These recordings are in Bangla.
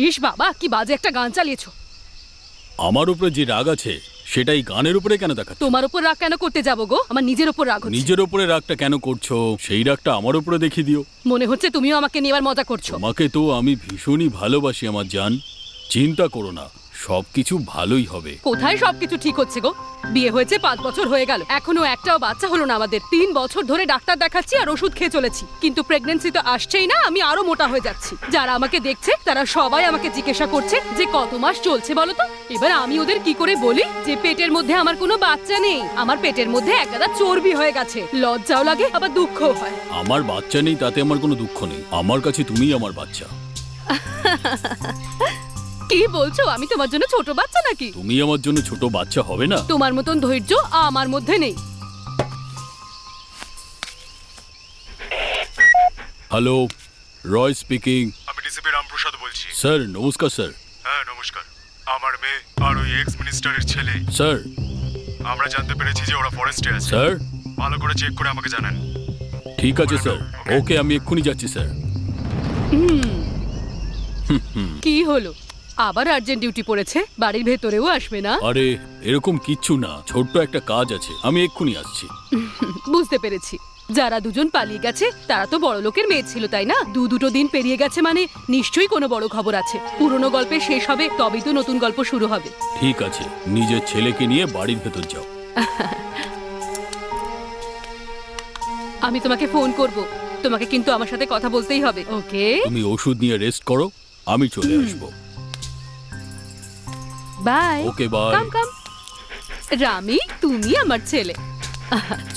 ইস বাবা, কি বাজে একটা গান চালিয়েছো। আমার উপরে যে রাগ আছে সেটাই গানের উপরে কেন দেখাচ্ছ? তোমার উপর রাগ কেন করতে যাবো গো? আমার নিজের উপর রাগ হচ্ছে। নিজের উপরে রাগটা কেন করছো? সেই রাগটা আমার উপরে দেখিয়ে দিও। মনে হচ্ছে তুমিও আমাকে নিয়ে এবার মজা করছো। তোমাকে তো আমি ভীষণই ভালোবাসি আমার জান। চিন্তা করো না, সবকিছু ভালোই হবে। কোথায় সবকিছু ঠিক হচ্ছে গো? বিয়ে হয়েছে 5 বছর হয়ে গেল, এখনো একটাও বাচ্চা হলো না আমাদের। 3 বছর ধরে ডাক্তার দেখাচ্ছি আর ওষুধ খেয়ে চলেছি, কিন্তু প্রেগন্যান্সি তো আসছেই না। আমি আরো মোটা হয়ে যাচ্ছি। যারা আমাকে দেখছে তারা সবাই আমাকে জিজ্ঞাসা করছে যে কত মাস চলছে বলো তো। এবার আমি ওদের কি করে বলি যে পেটের মধ্যে আমার কোনো বাচ্চা নেই, আমার পেটের মধ্যে একগাদা চর্বি হয়ে গেছে। লজ্জাও লাগে আবার দুঃখও হয়। আমার বাচ্চা নেই তাতে আমার কোনো দুঃখ নেই। আমার কাছে তুমিই আমার বাচ্চা। কি বলছো? আমি তোমার জন্য ছোট বাচ্চা নাকি? তুমি আমার জন্য ছোট বাচ্চা হবে না? তোমার মতন ধৈর্য আমার মধ্যে নেই। হ্যালো, রয় স্পিকিং। আমি ডিসিপি রামপ্রসাদ বলছি। স্যার নমস্কার। স্যার হ্যাঁ নমস্কার। আমার মেয়ে আর ওই এক্স মিনিস্টারের ছেলে, স্যার আমরা জানতে পেরেছি যে ওরা ফরেস্টে আছে। স্যার ভালো করে চেক করে আমাকে জানান। ঠিক আছে স্যার, ওকে আমি এক্ষুনি যাচ্ছি স্যার। কি হলো? আবার আর্জেন্ট ডিউটি পড়েছে? বাড়ির ভেতরেও আসবে না? আরে এরকম কিচ্ছু না, ছোট্ট একটা কাজ আছে, আমি এক্ষুনি আসছি। বুঝতে পেরেছি। যারা দুজন পালিয়ে গেছে তারা তো বড় লোকের মেয়ে ছিল, তাই না? দুটো দিন পেরিয়ে গেছে মানে নিশ্চয়ই কোনো বড় খবর আছে। পুরনো গল্পে শেষ হবে, তবেই তো নতুন গল্প শুরু হবে। ঠিক আছে, নিজের ছেলেকে নিয়ে বাড়ির ভেতর যাও। আমি তোমাকে ফোন করব, তোমাকে কিন্তু আমার সাথে কথা বলতেই হবে, ওকে? তুমি ওষুধ নিয়ে রেস্ট করো, আমি চলে আসবো। Bye. Okay bye. Come come. Rami, তুমি আমার ছেলে।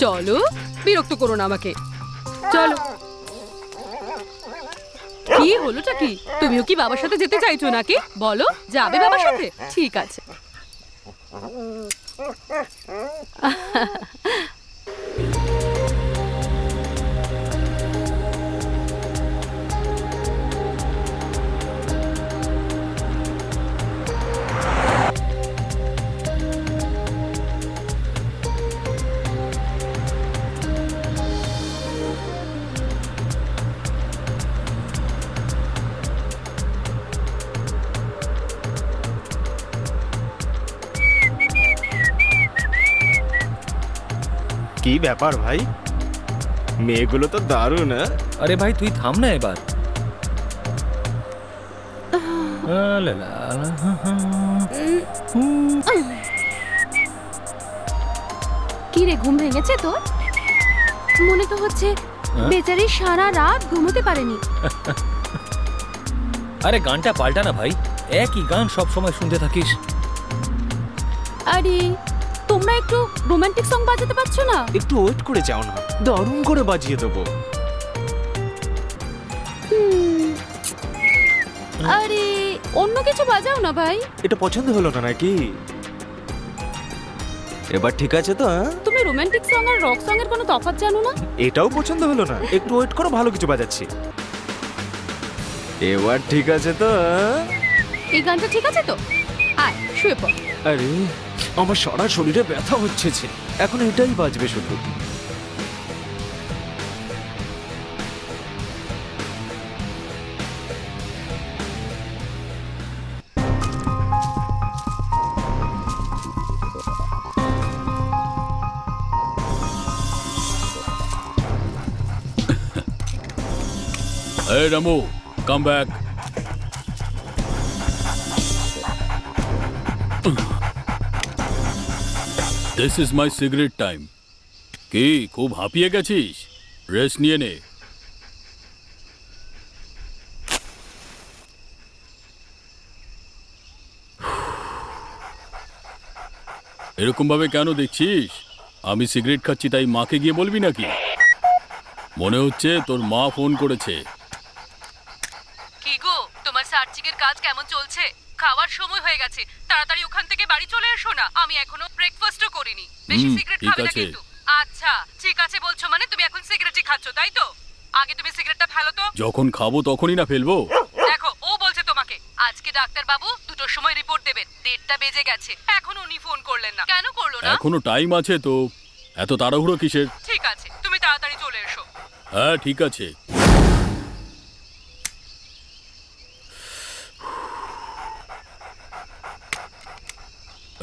চলো, বিরক্ত করো না আমাকে। চলো। কি হলোটা কি? তুমিও কি বাবার সাথে যেতে চাইছো নাকি? বলো, যাবে বাবার সাথে? ঠিক আছে। কি ব্যাপার ভাই, মেয়েগুলো তো দারুণ। আরে ভাই তুই থাম না এবার। কি রে, ঘুম ভেঙেছে তোর? মনে তো হচ্ছে বেচারি সারা রাত ঘুমোতে পারেনি। আরে গানটা পাল্টা না ভাই, একই গান সব সময় শুনতে থাকিস। আরে তোমরা একটু রোমান্টিক সং বাজাতে পারছো না? একটু ওয়েট করে যাও না, দারুণ করে বাজিয়ে দেবো। আরে অন্য কিছু বাজাও না ভাই। এটা পছন্দ হলো না নাকি? এবার ঠিক আছে তো? তুমি রোমান্টিক সং আর রক সং এর কোনো তফাৎ জানো না? এটাও পছন্দ হলো না? একটু ওয়েট করো, ভালো কিছু বাজাচ্ছি। এবার ঠিক আছে তো? এই গানটা ঠিক আছে তো? আয় শুয়ে পড়। আরে আমার সারা শরীরে ব্যথা হচ্ছে, এখন এটাই বাজবে শুধু। Hey Ramu, come back. This is my cigarette time. কি খুব হাঁপিয়ে গেছিস? রেস্ট নিয়ে নে। এরকম ভাবে কেন দেখছিস? আমি সিগারেট খাচ্ছি তাই মাকে গিয়ে বলবি নাকি? মনে হচ্ছে তোর মা ফোন করেছে। কি গো, তোমার সার্চিং এর কাজ কেমন চলছে? খাওয়ার সময় হয়ে গেছে, তাড়াতাড়ি ওখান থেকে বাড়ি চলে এসো না। আমি এখনো ব্রেকফাস্টও করিনি। বেশি সিগারেট ঠিক খাবে না আছে। কিন্তু। আচ্ছা ঠিক আছে বলছো মানে তুমি এখন সিগারেটই খাচ্ছ, তাই তো? আগে তুমি সিগারেটটা ফেলো তো। যখন খাবো তখনই না ফেলবো। দেখো, ও বলছে তোমাকে আজকে ডাক্তার বাবু 2টোর সময় রিপোর্ট দেবেন। 1:30টা বেজে গেছে, এখনো উনি ফোন করলেন না। কেন করলো না? এখনো টাইম আছে তো, এত তাড়াহুড়ো কিসের? ঠিক আছে, তুমি তাড়াতাড়ি চলে এসো। হ্যাঁ ঠিক আছে।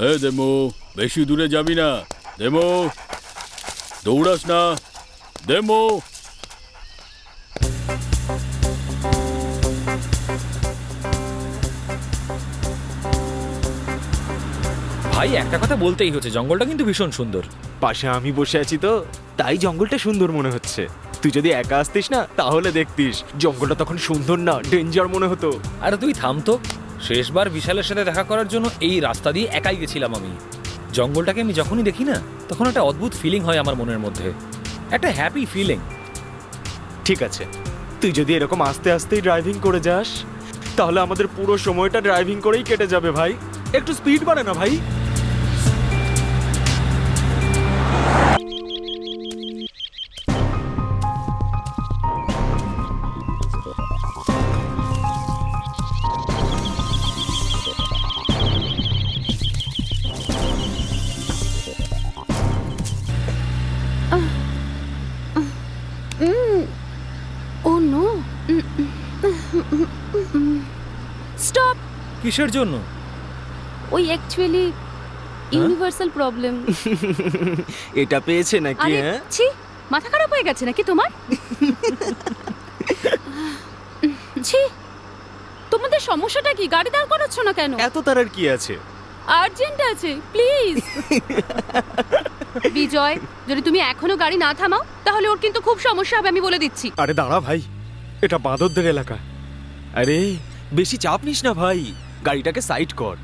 দেমো, বেশি দূরে যাবি না। দেমো, দৌড়াস না। দেমো। ভাই একটা কথা বলতেই হচ্ছে, জঙ্গলটা কিন্তু ভীষণ সুন্দর। পাশে আমি বসে আছি তো, তাই জঙ্গলটা সুন্দর মনে হচ্ছে। তুই যদি একা আসতিস না তাহলে দেখতিস জঙ্গলটা তখন সুন্দর না ডেঞ্জার মনে হতো। আরে তুই থাম তো, শেষবার বিশালের সাথে দেখা করার জন্য এই রাস্তা দিয়ে একাই গেছিলাম আমি। জঙ্গলটাকে আমি যখনই দেখি না, তখন একটা অদ্ভুত ফিলিং হয় আমার মনের মধ্যে, একটা হ্যাপি ফিলিং। ঠিক আছে, তুই যদি এরকম আস্তে আস্তেই ড্রাইভিং করে যাস তাহলে আমাদের পুরো সময়টা ড্রাইভিং করেই কেটে যাবে ভাই। একটু স্পিড বাড়ে না ভাই। ও নো, স্টপ। কিসের জন্য? ওই অ্যাকচুয়ালি ইউনিভার্সাল প্রবলেম। এটা পেয়েছে নাকি? আরে হ্যাঁ, ছি, মাথা খারাপ হয়ে গেছে নাকি তোমার? ছি, তোমাদের সমস্যাটা কি? গাড়ি দাঁড় করাচ্ছ না কেন? এত তারার কি আছে? আর্জেন্ট আছে, প্লিজ। বিজয়, যদি তুমি এখনো গাড়ি না থামাও তাহলে ওর কিন্তু খুব সমস্যা হবে, আমি বলে দিচ্ছি। আরে দাঁড়া ভাই, এটা বাঁদরদের এলাকা। আরে বেশি চাপ নিস না ভাই, গাড়িটাকে সাইড কর।